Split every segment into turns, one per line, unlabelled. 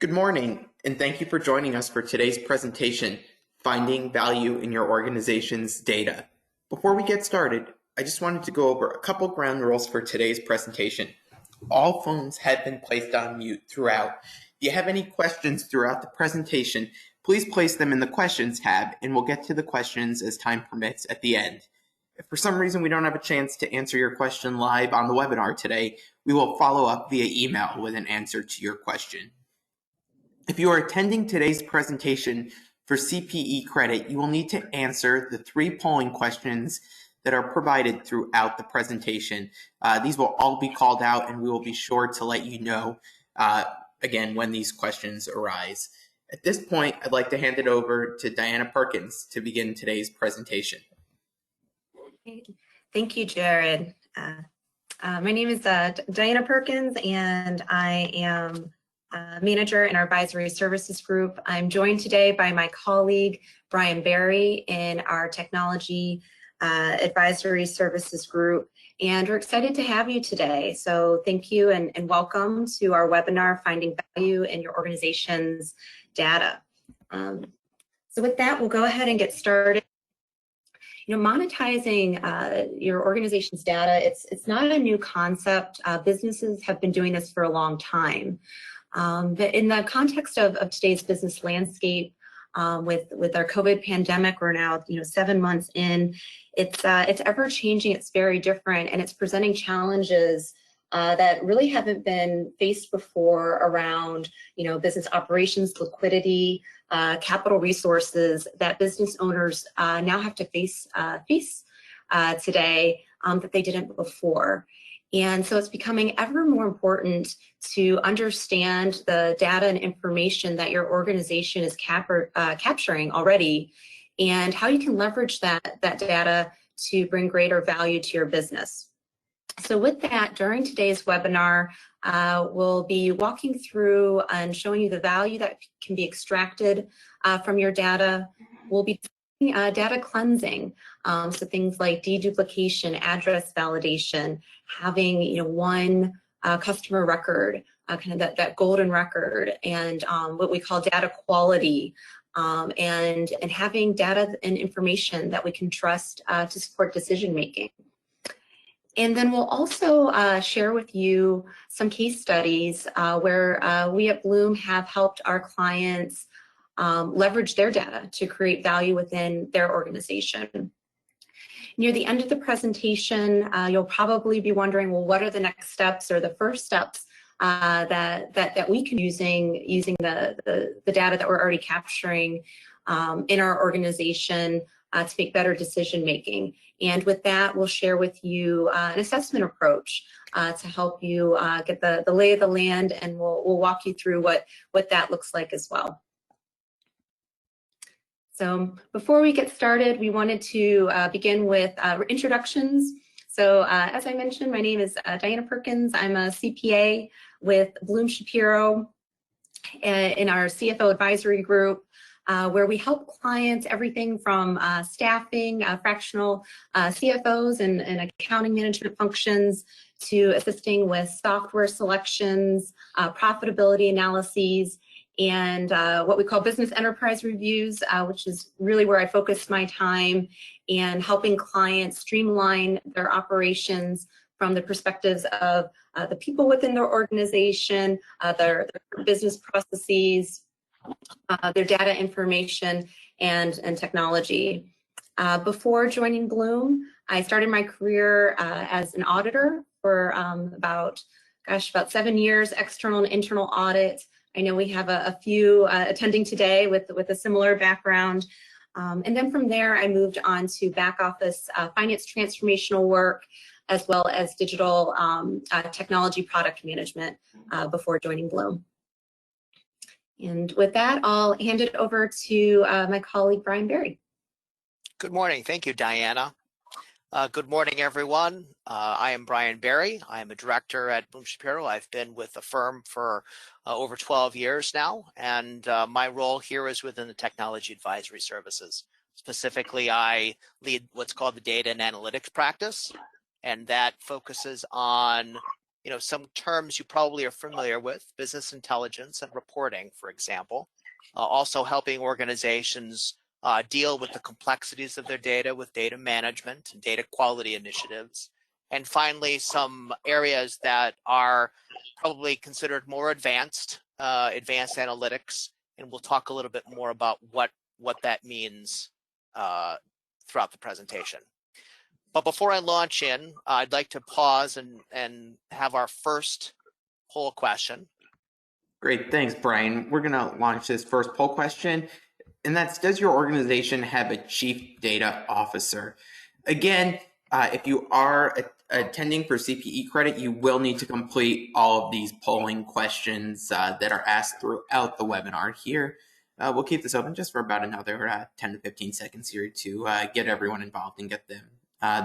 Good morning, and thank you for joining us for today's presentation, Finding Value in Your Organization's Data. Before we get started, I just wanted to go over a couple ground rules for today's presentation. All phones have been placed on mute throughout. If you have any questions throughout the presentation, please place them in the Questions tab, and we'll get to the questions as time permits at the end. If for some reason we don't have a chance to answer your question live on the webinar today, we will follow up via email with an answer to your question. If you are attending today's presentation for CPE credit, you will need to answer the 3 polling questions that are provided throughout the presentation. These will all be called out, and we will be sure to let you know, again, when these questions arise. At this point, I'd like to hand it over to Diana Perkins to begin today's presentation.
Thank you, Jared. My name is Diana Perkins, and I am manager in our advisory services group. I'm joined today by my colleague, Brian Barry, in our technology advisory services group. And we're excited to have you today. So thank you and welcome to our webinar, Finding Value in Your Organization's Data. So with that, we'll go ahead and get started. Monetizing your organization's data, it's not a new concept. Businesses have been doing this for a long time. But in the context of today's business landscape, with our COVID pandemic, we're now 7 months in. It's ever changing. It's very different, and it's presenting challenges that really haven't been faced before around business operations, liquidity, capital resources that business owners now have to face today that they didn't before. And so it's becoming ever more important to understand the data and information that your organization is capturing already, and how you can leverage that data to bring greater value to your business. So with that, during today's webinar, we'll be walking through and showing you the value that can be extracted from your data. We'll be data cleansing, so things like deduplication, address validation, having one customer record, kind of that golden record, and what we call data quality, and having data and information that we can trust to support decision making. And then we'll also share with you some case studies where we at Bloom have helped our clients leverage their data to create value within their organization. Near the end of the presentation, you'll probably be wondering, well, what are the next steps or the first steps that we can using the data that we're already capturing in our organization to make better decision making. And with that, we'll share with you an assessment approach to help you get the lay of the land, and we'll walk you through what that looks like as well. So before we get started, we wanted to begin with introductions. So as I mentioned, my name is Diana Perkins. I'm a CPA with Bloom Shapiro in our CFO advisory group, where we help clients everything from staffing, fractional CFOs and accounting management functions, to assisting with software selections, profitability analyses, and what we call business enterprise reviews, which is really where I focus my time, and helping clients streamline their operations from the perspectives of the people within their organization, their business processes, their data information, and technology. Before joining Bloom, I started my career as an auditor for about 7 years, external and internal audit. I know we have a few attending today with a similar background. And then from there, I moved on to back office finance transformational work, as well as digital technology product management before joining Bloom. And with that, I'll hand it over to my colleague, Brian Barry.
Good morning. Thank you, Diana. Good morning, everyone. I am Brian Barry. I am a director at Bloom Shapiro. I've been with the firm for over 12 years now, and my role here is within the technology advisory services. Specifically, I lead what's called the data and analytics practice, and that focuses on some terms you probably are familiar with: business intelligence and reporting, for example. Also helping organizations deal with the complexities of their data with data management and data quality initiatives. And finally, some areas that are probably considered more advanced, advanced analytics. And we'll talk a little bit more about what that means throughout the presentation. But before I launch in, I'd like to pause and have our first poll question.
Great, thanks, Brian. We're going to launch this first poll question, and that's, does your organization have a chief data officer? Again, if you are attending for CPE credit, you will need to complete all of these polling questions that are asked throughout the webinar here. We'll keep this open just for about another 10 to 15 seconds here to get everyone involved and get them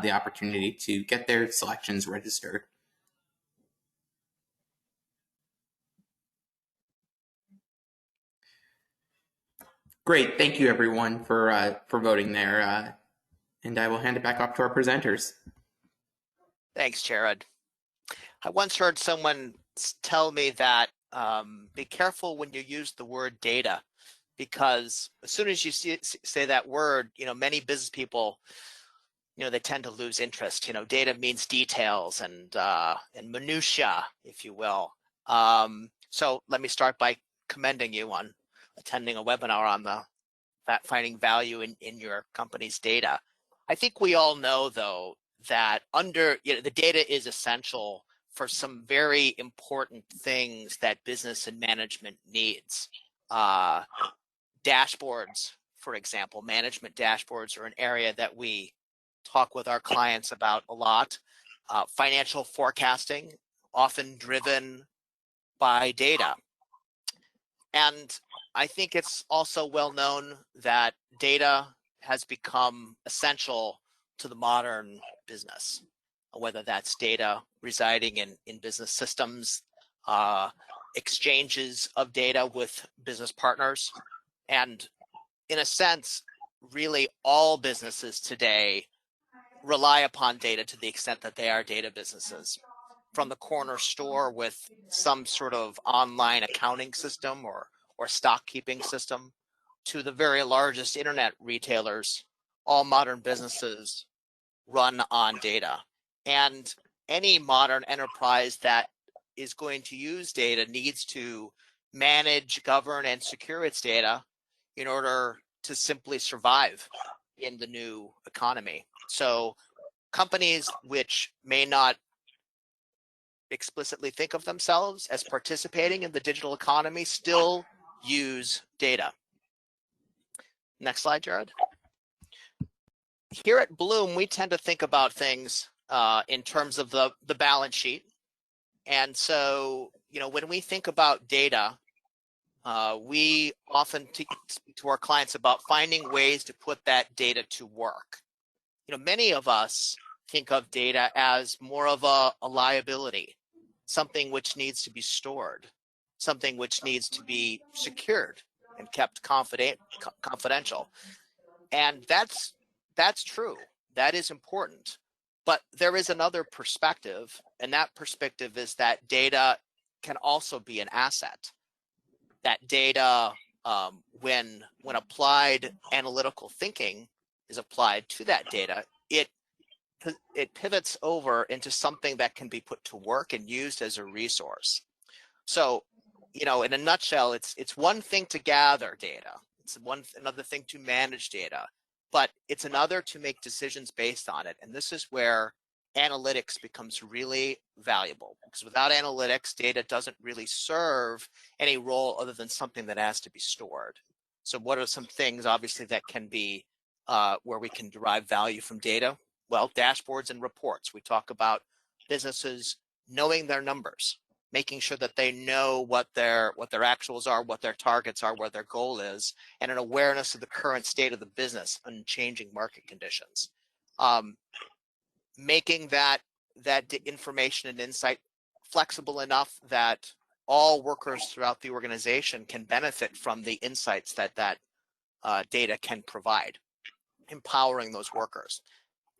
the opportunity to get their selections registered. Great, thank you everyone for voting there, and I will hand it back off to our presenters.
Thanks, Jared. I once heard someone tell me that be careful when you use the word data, because as soon as you say that word, many business people, they tend to lose interest. Data means details and minutia, if you will. So let me start by commending you on attending a webinar on finding value in your company's data. I think we all know, though, that the data is essential for some very important things that business and management needs. Dashboards, for example, management dashboards are an area that we talk with our clients about a lot. Financial forecasting, often driven by data. And I think it's also well known that data has become essential to the modern business, whether that's data residing in business systems, exchanges of data with business partners. And in a sense, really all businesses today rely upon data to the extent that they are data businesses. From the corner store with some sort of online accounting system or stock keeping system to the very largest internet retailers, all modern businesses run on data. And any modern enterprise that is going to use data needs to manage, govern, and secure its data in order to simply survive in the new economy. So companies which may not explicitly think of themselves as participating in the digital economy still use data. Next slide, Jared. Here at Bloom, we tend to think about things in terms of the balance sheet. And so, when we think about data, we often speak to our clients about finding ways to put that data to work. Many of us think of data as more of a liability, something which needs to be stored, something which needs to be secured and kept confidential. And that's true. That is important. But there is another perspective, and that perspective is that data can also be an asset. That data, when applied analytical thinking is applied to that data, it pivots over into something that can be put to work and used as a resource. So, in a nutshell, it's one thing to gather data. It's another thing to manage data, but it's another to make decisions based on it. And this is where analytics becomes really valuable, because without analytics, data doesn't really serve any role other than something that has to be stored. So what are some things, obviously, that can be where we can derive value from data? Well, dashboards and reports. We talk about businesses knowing their numbers, making sure that they know what their actuals are, what their targets are, what their goal is, and an awareness of the current state of the business and changing market conditions. Making that information and insight flexible enough that all workers throughout the organization can benefit from the insights that data can provide, empowering those workers.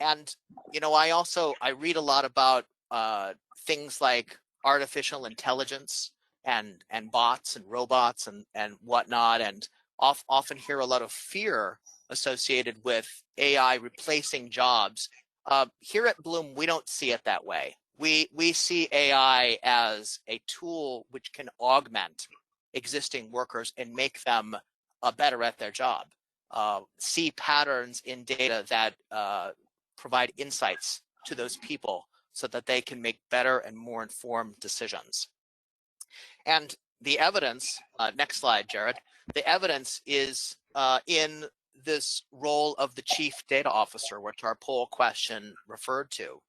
And I read a lot about things like artificial intelligence and bots and robots and whatnot, and often hear a lot of fear associated with AI replacing jobs. Here at Bloom, we don't see it that way. We see AI as a tool which can augment existing workers and make them better at their job. See patterns in data that provide insights to those people so that they can make better and more informed decisions. And the evidence, next slide, Jared, the evidence is in this role of the chief data officer, which our poll question referred to.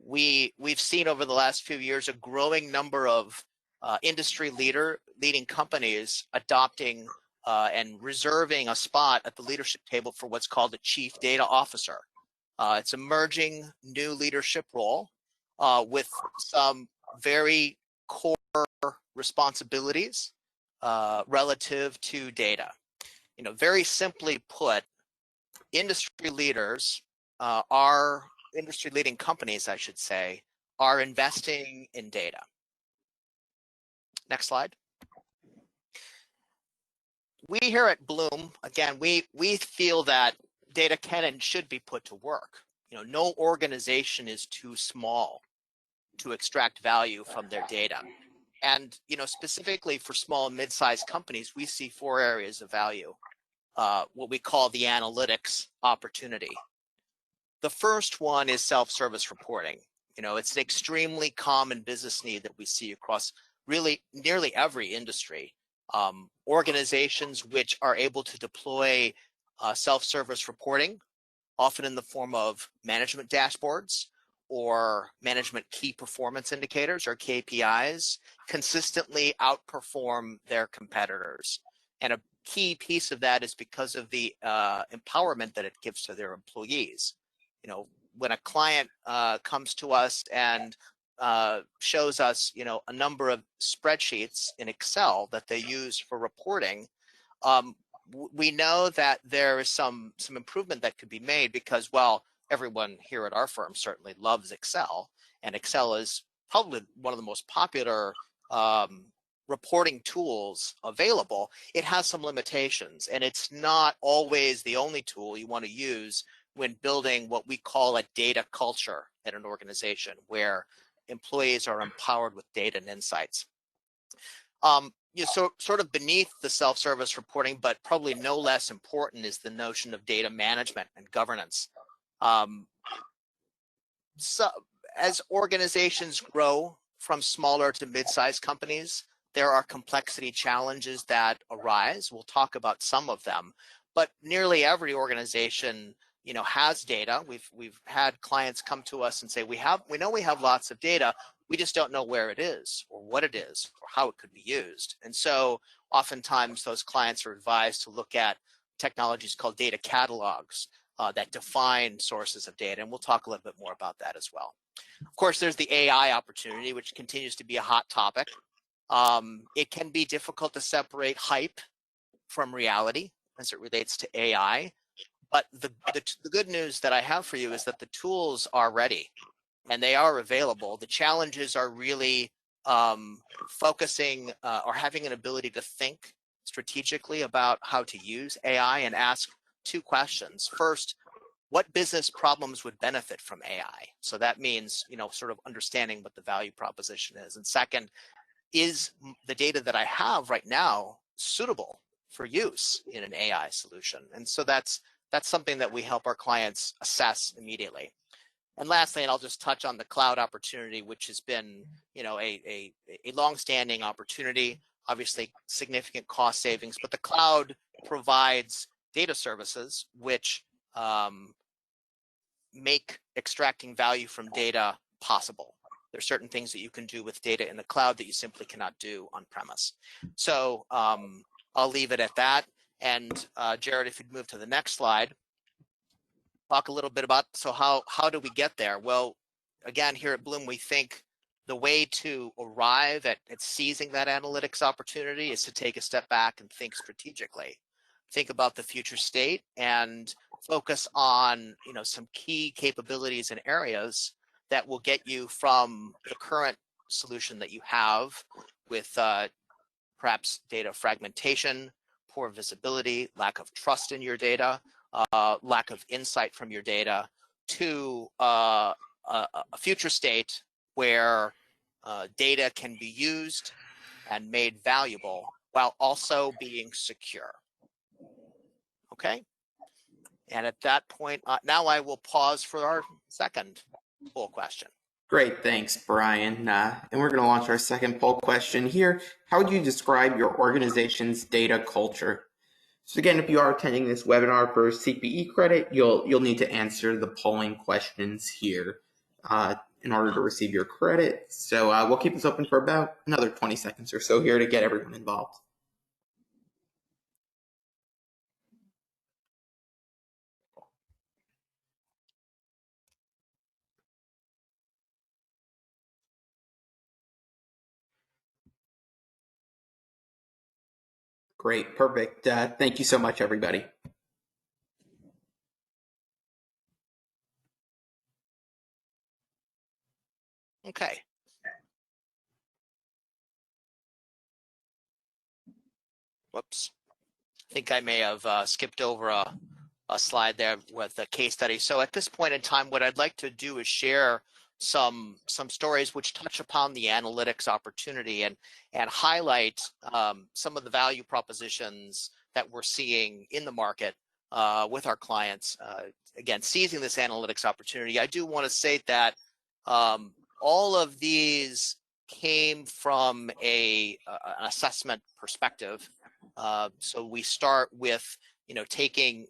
We've seen over the last few years a growing number of industry leading companies adopting and reserving a spot at the leadership table for what's called a chief data officer. It's emerging new leadership role with some very core responsibilities relative to data. You know, very simply put, industry leaders are industry leading companies, I should say, are investing in data. Next slide. We here at Bloom, again, we feel that data can and should be put to work. You know, no organization is too small to extract value from their data. And, you know, specifically for small and mid-sized companies, we see 4 areas of value, what we call the analytics opportunity. The first one is self-service reporting. You know, it's an extremely common business need that we see across really nearly every industry. Organizations which are able to deploy self-service reporting, often in the form of management dashboards or management key performance indicators or KPIs, consistently outperform their competitors. And a key piece of that is because of the empowerment that it gives to their employees. You know, when a client comes to us and shows us, you know, a number of spreadsheets in Excel that they use for reporting, we know that there is some improvement that could be made because, well, everyone here at our firm certainly loves Excel, and Excel is probably one of the most popular reporting tools available. It has some limitations, and it's not always the only tool you want to use when building what we call a data culture at an organization where employees are empowered with data and insights. So sort of beneath the self-service reporting, but probably no less important, is the notion of data management and governance. So as organizations grow from smaller to mid-sized companies, there are complexity challenges that arise. We'll talk about some of them, but nearly every organization, you know, has data. We've had clients come to us and say, we know we have lots of data, we just don't know where it is or what it is or how it could be used. And so oftentimes those clients are advised to look at technologies called data catalogs that define sources of data. And we'll talk a little bit more about that as well. Of course, there's the AI opportunity, which continues to be a hot topic. It can be difficult to separate hype from reality as it relates to AI. But the good news that I have for you is that the tools are ready and they are available. The challenges are really focusing or having an ability to think strategically about how to use AI and ask 2 questions. First, what business problems would benefit from AI? So that means, you know, sort of understanding what the value proposition is. And second, is the data that I have right now suitable for use in an AI solution? And so that's something that we help our clients assess immediately. And lastly, and I'll just touch on the cloud opportunity, which has been, you know, a long-standing opportunity, obviously significant cost savings, but the cloud provides data services which make extracting value from data possible. There are certain things that you can do with data in the cloud that you simply cannot do on premise. So I'll leave it at that. And Jared, if you'd move to the next slide, talk a little bit about, so how do we get there? Well, again, here at Bloom, we think the way to arrive at seizing that analytics opportunity is to take a step back and think strategically. Think about the future state and focus on, you know, some key capabilities and areas that will get you from the current solution that you have with perhaps data fragmentation, poor visibility, lack of trust in your data, lack of insight from your data, to a future state where data can be used and made valuable while also being secure. Okay? And at that point, now I will pause for our second poll question.
Great, thanks, Brian. And we're going to launch our second poll question here. How would you describe your organization's data culture? So again, if you are attending this webinar for CPE credit, you'll need to answer the polling questions here in order to receive your credit. So we'll keep this open for about another 20 seconds or so here to get everyone involved. Great, perfect. Thank you so much, everybody.
Okay. Whoops. I think I may have skipped over a slide there with the case study. So at this point in time, what I'd like to do is share some stories which touch upon the analytics opportunity and highlight some of the value propositions that we're seeing in the market with our clients. Again, seizing this analytics opportunity, I do want to say that all of these came from an assessment perspective. So we start with taking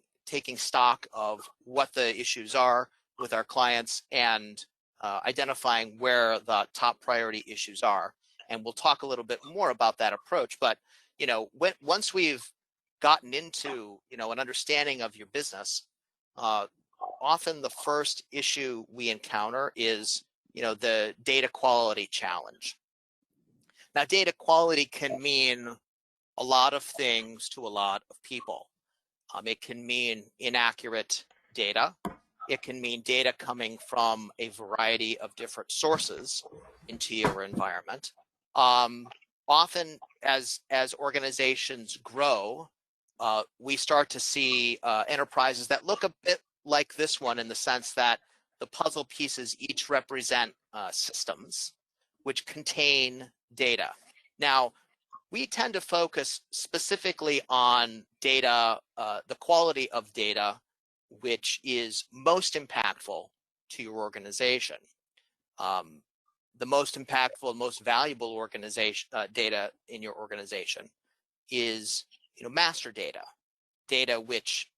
stock of what the issues are with our clients and identifying where the top priority issues are. And we'll talk a little bit more about that approach. But once we've gotten into an understanding of your business, often the first issue we encounter is the data quality challenge. Now, data quality can mean a lot of things to a lot of people. It can mean inaccurate data. It can mean data coming from a variety of different sources into your environment. Often, as organizations grow, we start to see enterprises that look a bit like this one in the sense that the puzzle pieces each represent systems which contain data. Now, we tend to focus specifically on data, the quality of data, which is most impactful to your organization. The most impactful, most valuable organization data in your organization is master data which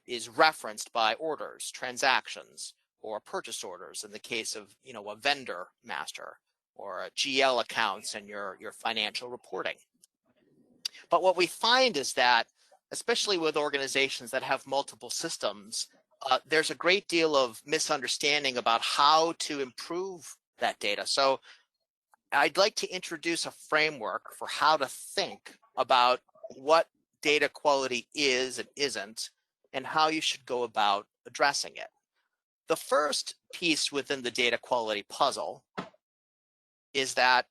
is referenced by orders, transactions, or purchase orders in the case of a vendor master, or a GL accounts and your financial reporting. But what we find is that, especially with organizations that have multiple systems, there's a great deal of misunderstanding about how to improve that data. So I'd like to introduce a framework for how to think about what data quality is and isn't, and how you should go about addressing it. The first piece within the data quality puzzle is that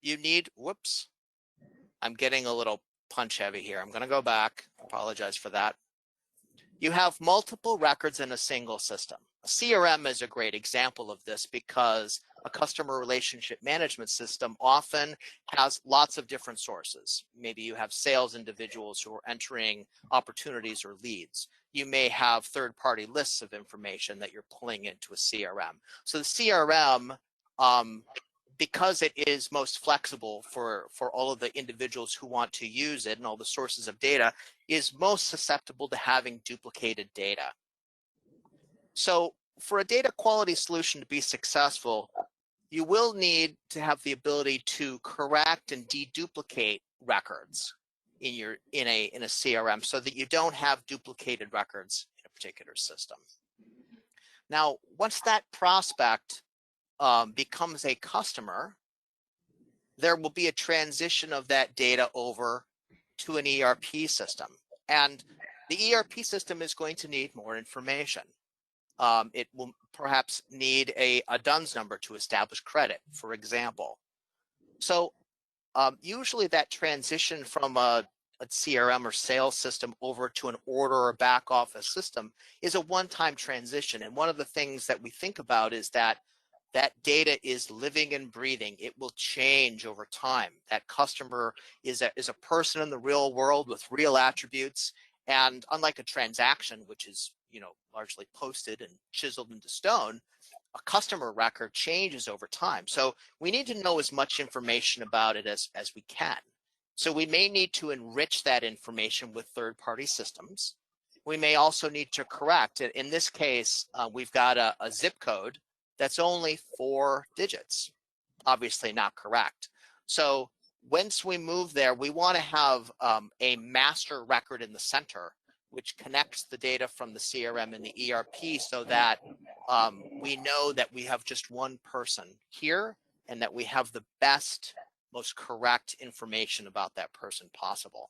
you need, whoops, I'm getting a little punch heavy here. I'm going to go back. Apologize for that. You have multiple records in a single system. A CRM is a great example of this because a customer relationship management system often has lots of different sources. Maybe you have sales individuals who are entering opportunities or leads. You may have third-party lists of information that you're pulling into a CRM. So the CRM, because it is most flexible for all of the individuals who want to use it and all the sources of data, is most susceptible to having duplicated data. So for a data quality solution to be successful, you will need to have the ability to correct and deduplicate records in a CRM so that you don't have duplicated records in a particular system. Now, once that prospect becomes a customer, there will be a transition of that data over to an ERP system. And the ERP system is going to need more information. It will perhaps need a DUNS number to establish credit, for example. So usually that transition from a CRM or sales system over to an order or back office system is a one-time transition. And one of the things that we think about is that that data is living and breathing. It will change over time. That customer is a person in the real world with real attributes. And unlike a transaction, which is largely posted and chiseled into stone, a customer record changes over time. So we need to know as much information about it as we can. So we may need to enrich that information with third-party systems. We may also need to correct it. In this case, we've got a zip code that's only 4 digits, obviously not correct. So once we move there, we want to have a master record in the center, which connects the data from the CRM and the ERP so that we know that we have just one person here and that we have the best, most correct information about that person possible.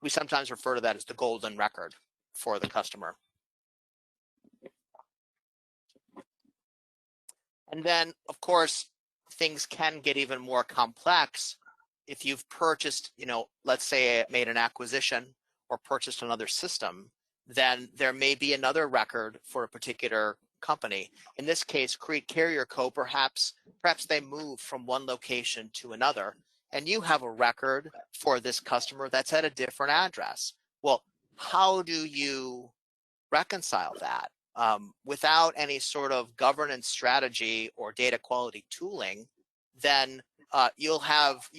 We sometimes refer to that as the golden record for the customer. And then, of course, things can get even more complex if you've purchased, let's say made an acquisition or purchased another system. Then there may be another record for a particular company. In this case, Carrier Co. Perhaps they move from one location to another, and you have a record for this customer that's at a different address. Well, how do you reconcile that? Without any sort of governance strategy or data quality tooling, then you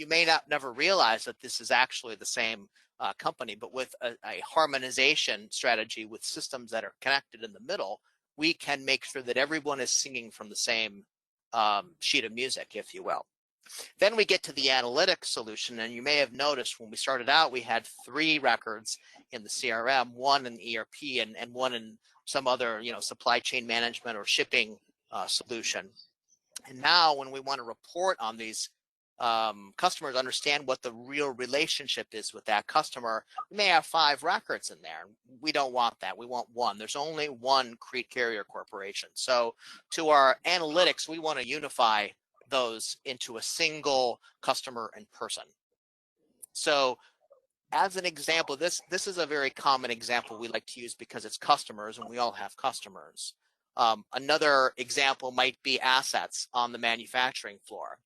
may never realize that this is actually the same company. But with a harmonization strategy with systems that are connected in the middle, we can make sure that everyone is singing from the same sheet of music, if you will. Then we get to the analytics solution, and you may have noticed when we started out, we had 3 records in the CRM, 1 in ERP, and 1 in some other, supply chain management or shipping solution. And now when we want to report on these customers, understand what the real relationship is with that customer, we may have 5 records in there. We don't want that. We want 1. There's only one Crete Carrier Corporation. So to our analytics, we want to unify those into a single customer and person. So as an example, this is a very common example we like to use because it's customers and we all have customers. Another example might be assets on the manufacturing floor.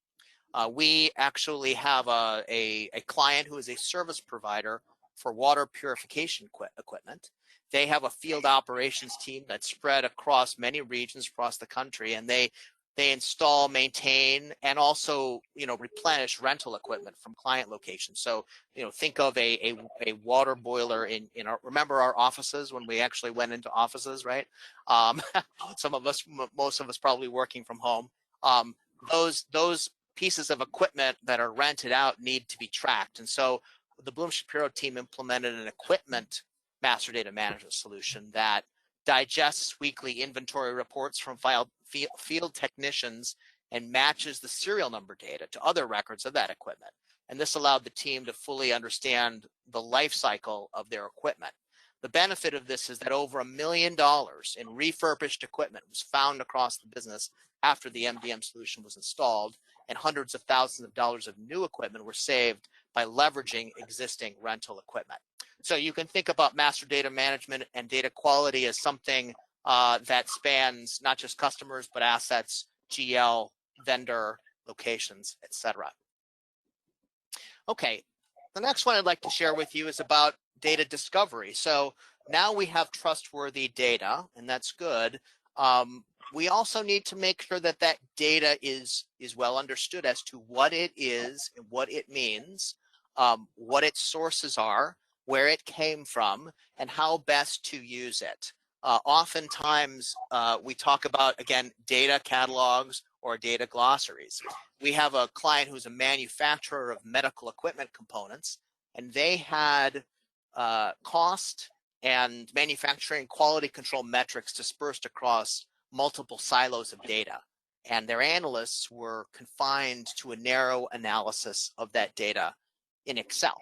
We actually have a client who is a service provider for water purification equipment. They have a field operations team that's spread across many regions across the country, and they install, maintain, and also replenish rental equipment from client locations. So think of a water boiler in our, remember our offices when we actually went into offices, right? Most of us probably working from home. Those pieces of equipment that are rented out need to be tracked, and so the Bloom Shapiro team implemented an equipment master data management solution that digests weekly inventory reports from field technicians and matches the serial number data to other records of that equipment. And this allowed the team to fully understand the life cycle of their equipment. The benefit of this is that over $1 million in refurbished equipment was found across the business after the MDM solution was installed, and hundreds of thousands of dollars of new equipment were saved by leveraging existing rental equipment. So you can think about master data management and data quality as something that spans not just customers, but assets, GL, vendor, locations, etc. Okay, the next one I'd like to share with you is about data discovery. So now we have trustworthy data, and that's good. We also need to make sure that that data is well understood as to what it is and what it means, what its sources are, where it came from, and how best to use it. Oftentimes, we talk about, again, data catalogs or data glossaries. We have a client who's a manufacturer of medical equipment components, and they had cost and manufacturing quality control metrics dispersed across multiple silos of data. And their analysts were confined to a narrow analysis of that data in Excel.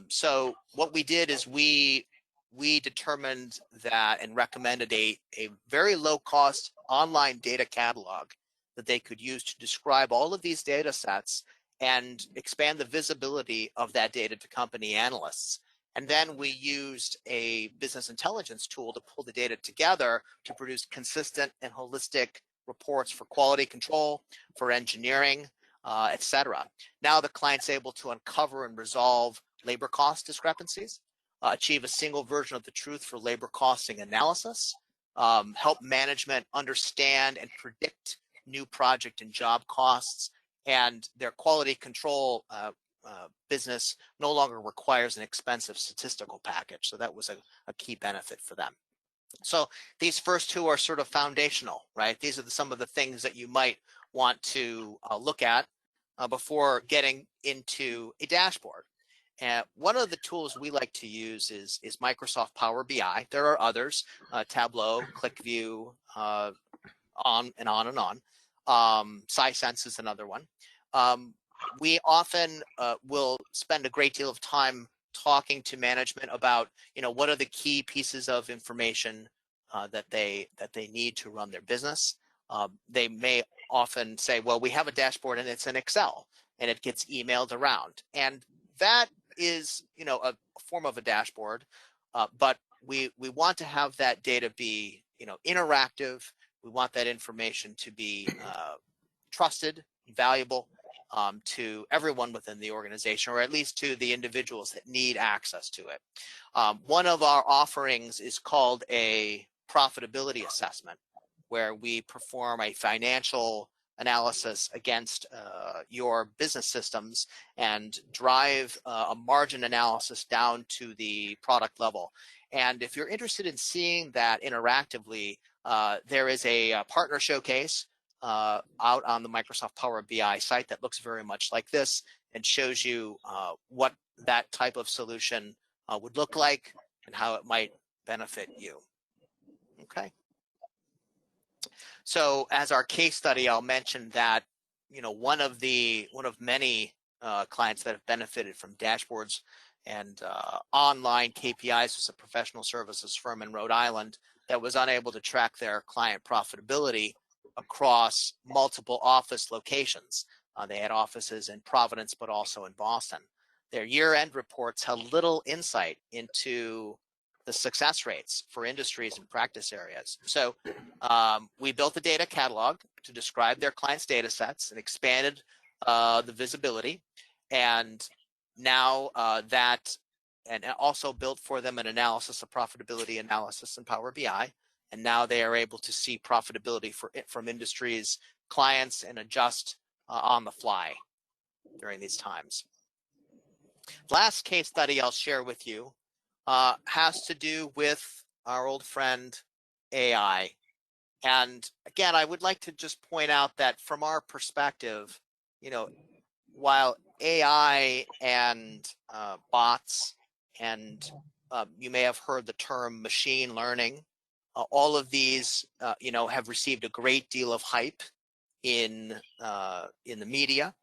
So what we did is we we determined that and recommended a very low cost online data catalog that they could use to describe all of these data sets and expand the visibility of that data to company analysts. And then we used a business intelligence tool to pull the data together to produce consistent and holistic reports for quality control, for engineering, et cetera. Now the client's able to uncover and resolve labor cost discrepancies, achieve a single version of the truth for labor costing analysis, help management understand and predict new project and job costs, and their quality control business no longer requires an expensive statistical package. So that was a key benefit for them. So these first two are sort of foundational, right? These are some of the things that you might want to look at before getting into a dashboard. And one of the tools we like to use is Microsoft Power BI. There are others, Tableau, ClickView, on and on and on. SciSense is another one. We often will spend a great deal of time talking to management about, what are the key pieces of information that they need to run their business. They may often say, well, we have a dashboard and it's in Excel and it gets emailed around. And that is, a form of a dashboard, but we want to have that data be, interactive. We want that information to be trusted, valuable to everyone within the organization, or at least to the individuals that need access to it. One of our offerings is called a profitability assessment, where we perform a financial analysis against your business systems and drive a margin analysis down to the product level. And if you're interested in seeing that interactively, there is a partner showcase out on the Microsoft Power BI site that looks very much like this and shows you what that type of solution would look like and how it might benefit you. Okay. So as our case study, I'll mention that, one of many clients that have benefited from dashboards and online KPIs was a professional services firm in Rhode Island that was unable to track their client profitability across multiple office locations. They had offices in Providence, but also in Boston. Their year-end reports had little insight into the success rates for industries and practice areas. So we built a data catalog to describe their clients' data sets and expanded the visibility. And now and also built for them an analysis of profitability analysis in Power BI. And now they are able to see profitability from industries, clients, and adjust on the fly during these times. Last case study I'll share with you has to do with our old friend AI. And again, I would like to just point out that from our perspective, while AI and bots, and you may have heard the term machine learning, all of these, have received a great deal of hype in the media,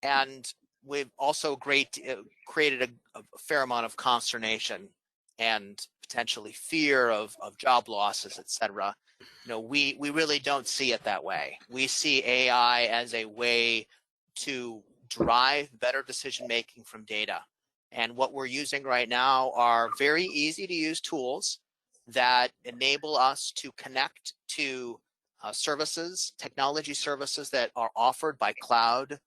and we've also created a fair amount of consternation and potentially fear of job losses, et cetera. We really don't see it that way. We see AI as a way to drive better decision making from data. And what we're using right now are very easy to use tools that enable us to connect to services, technology services that are offered by cloud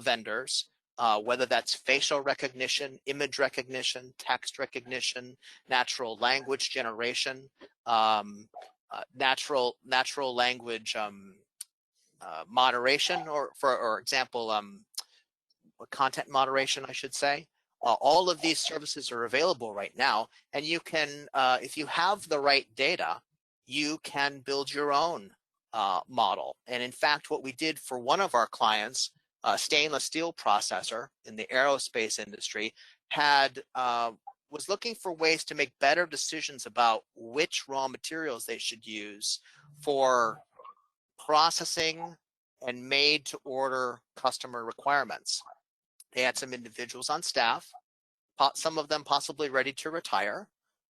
vendors, whether that's facial recognition, image recognition, text recognition, natural language generation, natural language moderation, or for example, content moderation, I should say. All of these services are available right now, and you can, if you have the right data, you can build your own model. And in fact, what we did for one of our clients, a stainless steel processor in the aerospace industry, was looking for ways to make better decisions about which raw materials they should use for processing and made to order customer requirements. They had some individuals on staff, some of them possibly ready to retire,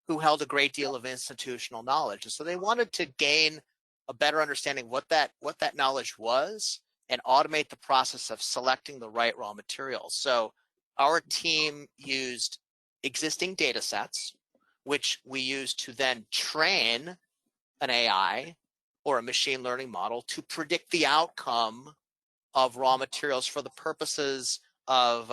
who held a great deal of institutional knowledge. And so they wanted to gain a better understanding what that knowledge was and automate the process of selecting the right raw materials. So our team used existing data sets, which we used to then train an AI or a machine learning model to predict the outcome of raw materials for the purposes of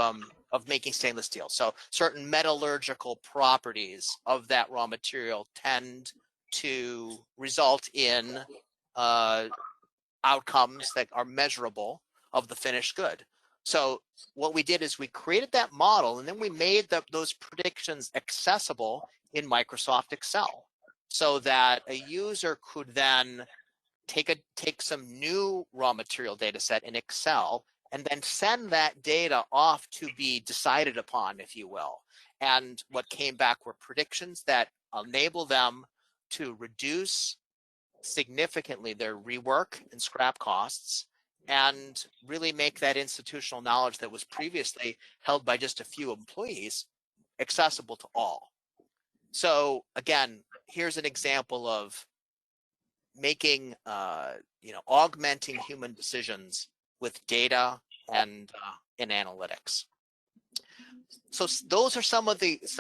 making stainless steel. So certain metallurgical properties of that raw material tend to result in outcomes that are measurable of the finished good. So what we did is we created that model, and then we made those predictions accessible in Microsoft Excel, so that a user could then take some new raw material data set in Excel and then send that data off to be decided upon, if you will. And what came back were predictions that enable them to reduce significantly their rework and scrap costs, and really make that institutional knowledge that was previously held by just a few employees accessible to all. So again, here's an example of making, augmenting human decisions with data and analytics. So those are some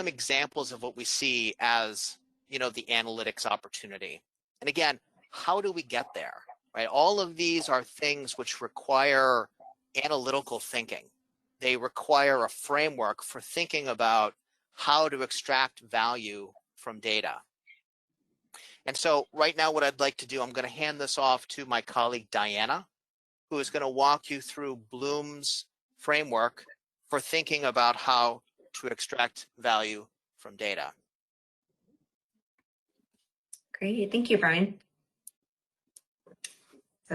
examples of what we see as, the analytics opportunity. And again, how do we get there, right? All of these are things which require analytical thinking. They require a framework for thinking about how to extract value from data. And so right now what I'd like to do, I'm going to hand this off to my colleague Diana, who is going to walk you through Bloom's framework for thinking about how to extract value from data.
Great, thank you, Brian.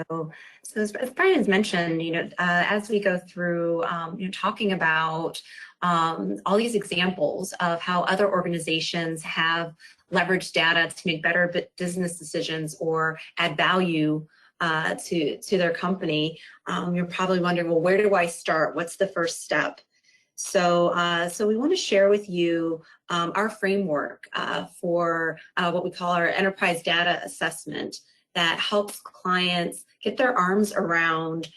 So as Brian has mentioned, as we go through, talking about all these examples of how other organizations have leveraged data to make better business decisions or add value to their company, you're probably wondering, well, where do I start? What's the first step? So we want to share with you our framework for what we call our enterprise data assessment that helps clients get their arms around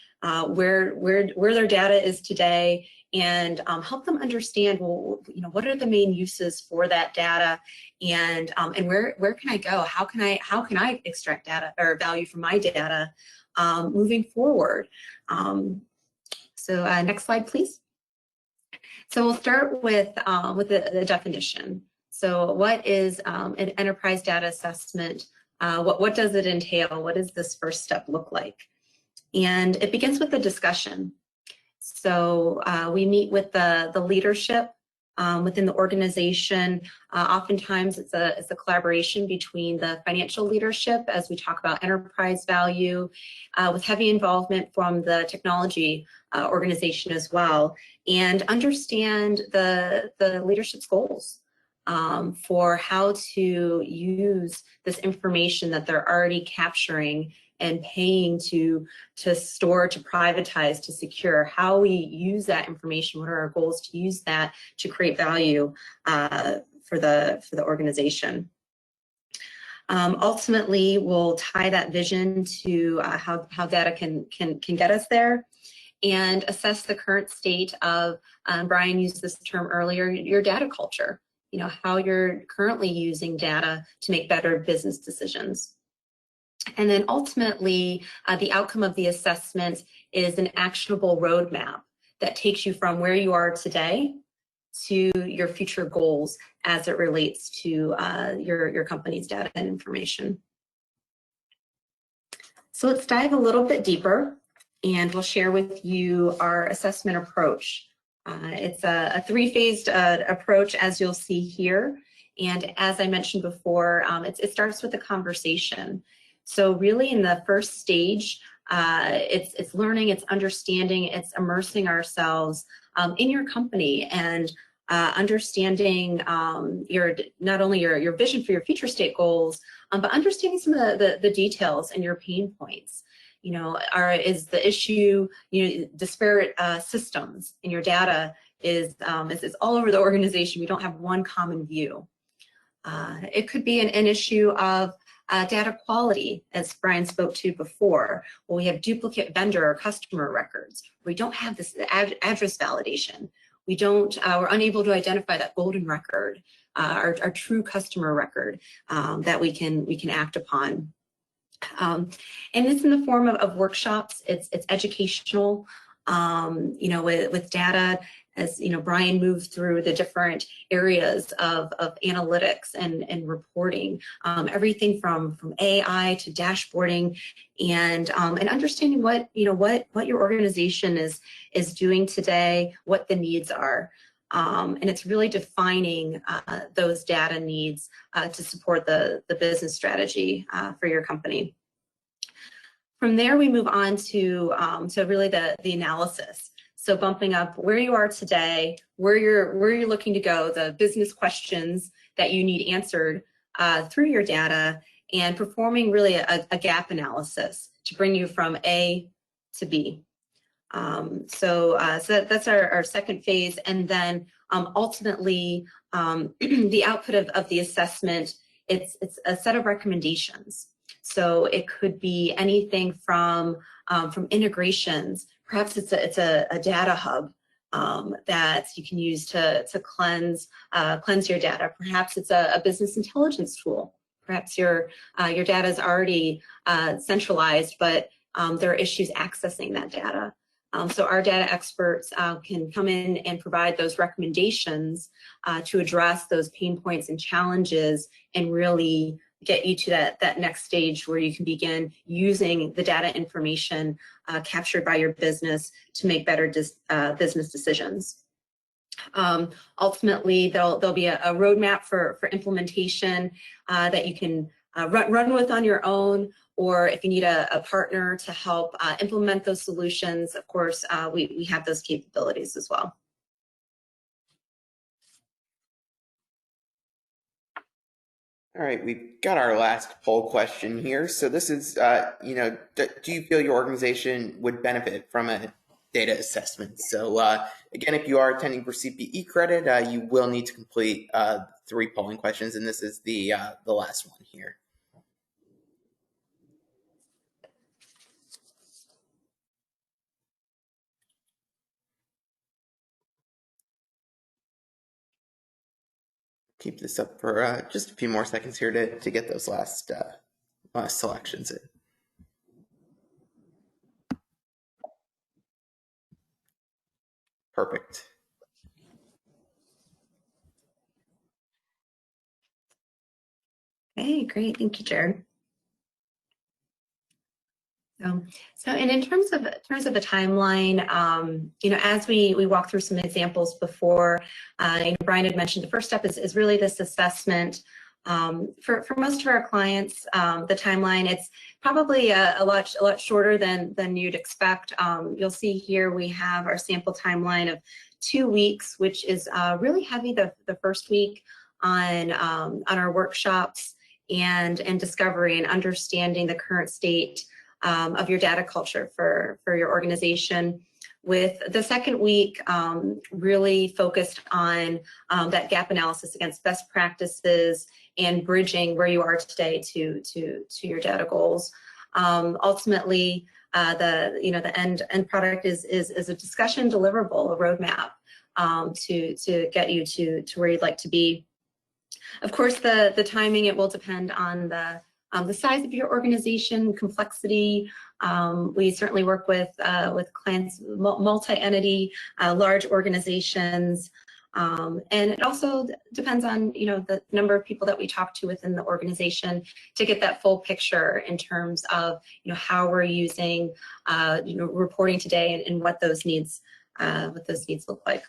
where their data is today, and help them understand, well, what are the main uses for that data, and where can I go? How can I extract data or value from my data moving forward? Next slide, please. So we'll start with the definition. So what is an enterprise data assessment? What does it entail? What does this first step look like? And it begins with the discussion. So we meet with the leadership within the organization. Oftentimes it's a collaboration between the financial leadership as we talk about enterprise value, with heavy involvement from the technology organization as well, and understand the leadership's goals for how to use this information that they're already capturing and paying to store, to privatize, to secure. How we use that information, what are our goals to use that to create value for the organization. Ultimately, we'll tie that vision to how data can get us there, and assess the current state of, Brian used this term earlier, your data culture, how you're currently using data to make better business decisions. And then ultimately, the outcome of the assessment is an actionable roadmap that takes you from where you are today to your future goals as it relates to your company's data and information. So let's dive a little bit deeper, and we'll share with you our assessment approach. It's a three-phased approach, as you'll see here. And as I mentioned before, it starts with a conversation. So really in the first stage, it's learning, it's understanding, it's immersing ourselves in your company, and understanding not only your vision for your future state goals, but understanding some of the details and your pain points. Is the issue, disparate systems in your data is all over the organization. We don't have one common view. It could be an issue of data quality, as Brian spoke to before, where we have duplicate vendor or customer records. We don't have this address validation. We're unable to identify that golden record, our true customer record that we can act upon. And it's in the form of workshops. It's educational, with data. As Brian moved through the different areas of analytics and reporting, everything from AI to dashboarding, and understanding what your organization is doing today, what the needs are, and it's really defining those data needs to support the business strategy for your company. From there, we move on to really the analysis. So bumping up where you are today, where you're looking to go, the business questions that you need answered through your data, and performing really a gap analysis to bring you from A to B. So that's our second phase, and then ultimately the output of the assessment. It's a set of recommendations. So it could be anything from integrations. Perhaps it's a data hub that you can use to cleanse your data. Perhaps it's a business intelligence tool. Perhaps your data is already centralized, but there are issues accessing that data. So our data experts can come in and provide those recommendations to address those pain points and challenges, and really get you to that next stage where you can begin using the data information captured by your business to make better business decisions. Ultimately, there'll be a roadmap for implementation that you can run with on your own, or if you need a partner to help implement those solutions, of course, we have those capabilities as well.
All right, we've got our last poll question here. So this is, do you feel your organization would benefit from a data assessment? So again, if you are attending for CPE credit, you will need to complete 3 polling questions, and this is the last one here. Keep this up for just a few more seconds here to get those last selections in. Perfect.
Okay, great. Thank you, Jared. So, and in terms of the timeline, as we walk through some examples before, Brian had mentioned the first step is really this assessment. For most of our clients, the timeline, it's probably a lot shorter than you'd expect. You'll see here we have our sample timeline of 2 weeks, which is really heavy the first week on our workshops and discovery and understanding the current state of your data culture for your organization, with the second week really focused on that gap analysis against best practices and bridging where you are today to your data goals. Ultimately, the end product is a discussion deliverable, a roadmap to get you to where you'd like to be. Of course, the timing, it will depend on the size of your organization, complexity. We certainly work with clients, multi-entity, large organizations, and it also depends on the number of people that we talk to within the organization to get that full picture in terms of how we're using reporting today and what those needs look like.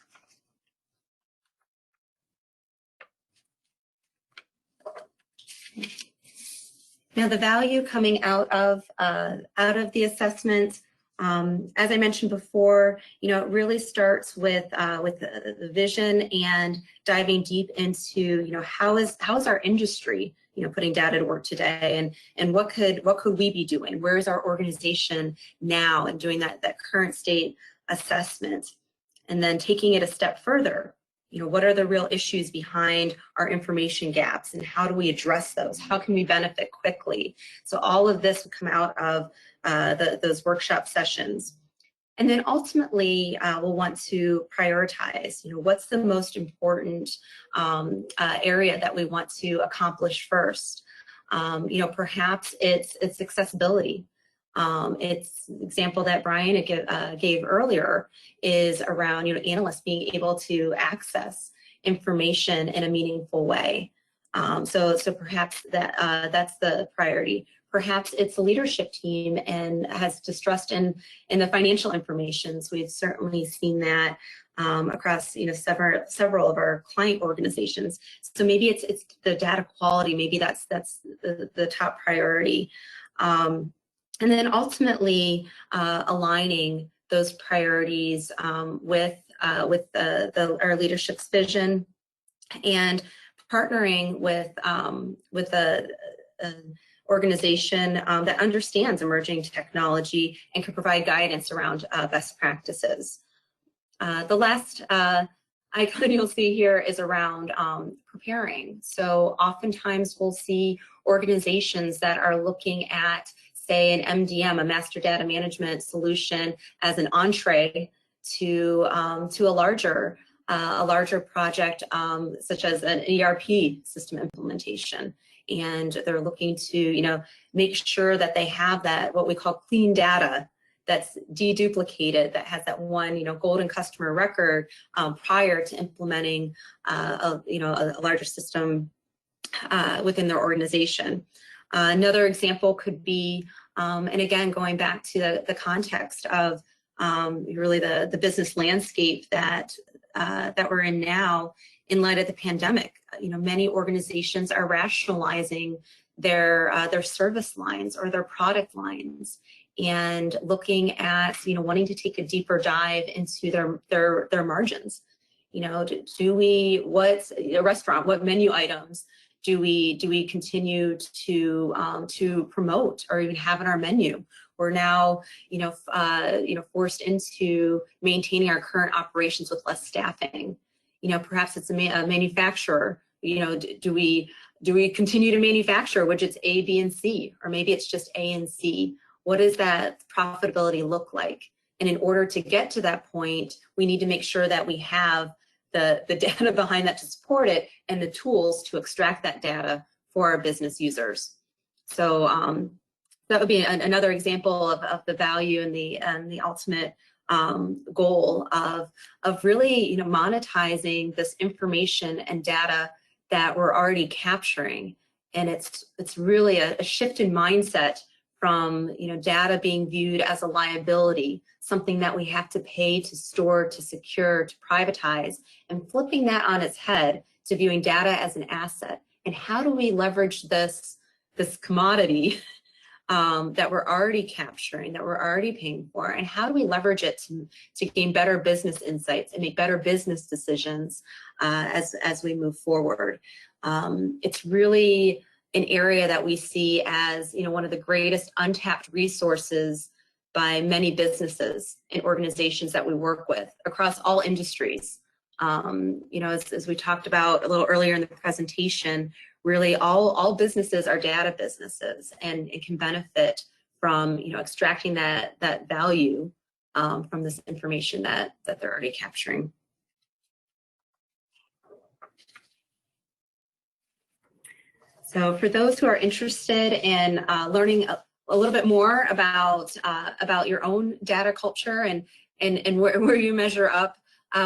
Now, the value coming out of the assessment, as I mentioned before, it really starts with the vision and diving deep into how is our industry putting data to work today, and what could we be doing? Where is our organization now, and doing that current state assessment, and then taking it a step further. What are the real issues behind our information gaps, and how do we address those? How can we benefit quickly? So all of this will come out of those workshop sessions. And then ultimately, we'll want to prioritize, what's the most important area that we want to accomplish first. Perhaps it's accessibility. It's example that Brian gave earlier is around, analysts being able to access information in a meaningful way. So perhaps that's the priority. Perhaps it's the leadership team and has distrust in the financial information. So we've certainly seen that across several of our client organizations. So maybe it's the data quality. Maybe that's the top priority. And then ultimately aligning those priorities with our leadership's vision, and partnering with an organization that understands emerging technology and can provide guidance around best practices. The last icon you'll see here is around preparing. So oftentimes we'll see organizations that are looking at, say, an MDM, a master data management solution, as an entree to a larger project, such as an ERP system implementation. And they're looking to, make sure that they have that, what we call clean data, that's deduplicated, that has that one, golden customer record prior to implementing, a larger system within their organization. Another example could be, and again, going back to the context of really the business landscape that we're in now in light of the pandemic. Many organizations are rationalizing their service lines or their product lines, and looking at wanting to take a deeper dive into their margins. What's a restaurant? What menu items do we continue to promote or even have in our menu? We're now forced into maintaining our current operations with less staffing. Perhaps it's a manufacturer. Do we continue to manufacture widgets A, B, and C, or maybe it's just A and C? What does that profitability look like? And in order to get to that point, we need to make sure that we have the data behind that to support it, and the tools to extract that data for our business users. So that would be another example of the value and the ultimate goal of really monetizing this information and data that we're already capturing. And it's really a shift in mindset from data being viewed as a liability, something that we have to pay to store, to secure, to privatize, and flipping that on its head to viewing data as an asset. And how do we leverage this commodity that we're already capturing, that we're already paying for, and how do we leverage it to gain better business insights and make better business decisions as we move forward? It's really an area that we see as one of the greatest untapped resources by many businesses and organizations that we work with across all industries. As we talked about a little earlier in the presentation, really all businesses are data businesses, and it can benefit from extracting that value from this information that they're already capturing. So for those who are interested in learning a little bit more about your own data culture and where you measure up,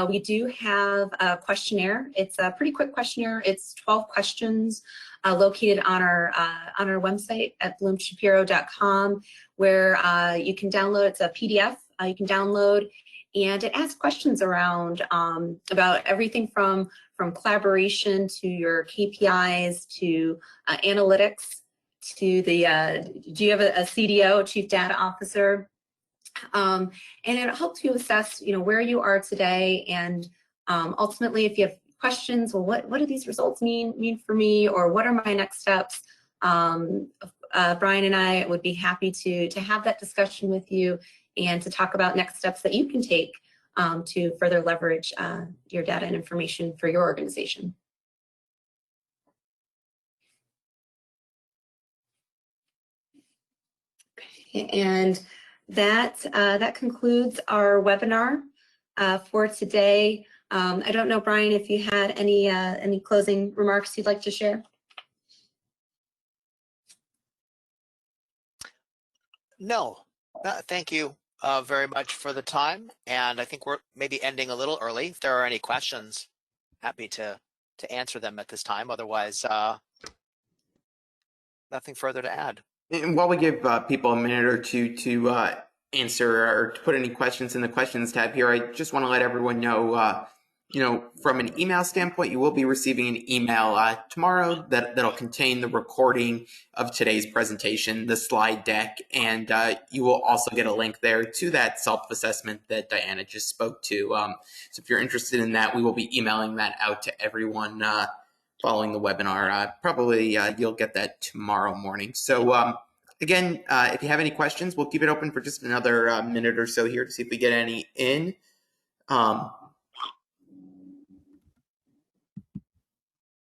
we do have a questionnaire. It's a pretty quick questionnaire. It's 12 questions located on our website at bloomshapiro.com, where you can download. It's a PDF you can download, and it asks questions around about everything from collaboration to your KPIs to analytics to the do you have a CDO, a Chief Data Officer? And it helps you assess, where you are today, and ultimately, if you have questions, well, what do these results mean for me, or what are my next steps? Brian and I would be happy to have that discussion with you and to talk about next steps that you can take to further leverage your data and information for your organization. Okay, and that concludes our webinar for today. I don't know, Brian, if you had any closing remarks you'd like to share.
No, thank you very much for the time. And I think we're maybe ending a little early. If there are any questions, happy to answer them at this time. Otherwise, nothing further to add.
And while we give people a minute or two to answer or to put any questions in the questions tab here, I just want to let everyone know, from an email standpoint, you will be receiving an email tomorrow that'll contain the recording of today's presentation, the slide deck, and you will also get a link there to that self-assessment that Diana just spoke to. So if you're interested in that, we will be emailing that out to everyone following the webinar. Probably you'll get that tomorrow morning. So again, if you have any questions, we'll keep it open for just another minute or so here to see if we get any in.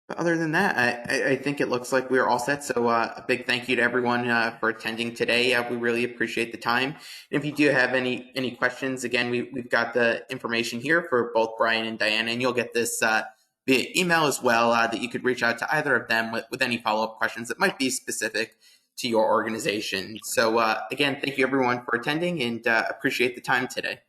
But other than that, I think it looks like we're all set. So a big thank you to everyone for attending today. We really appreciate the time. And if you do have any questions, again, we've got the information here for both Brian and Diana, and you'll get this via email as well that you could reach out to either of them with any follow-up questions that might be specific to your organization. So again, thank you everyone for attending, and appreciate the time today.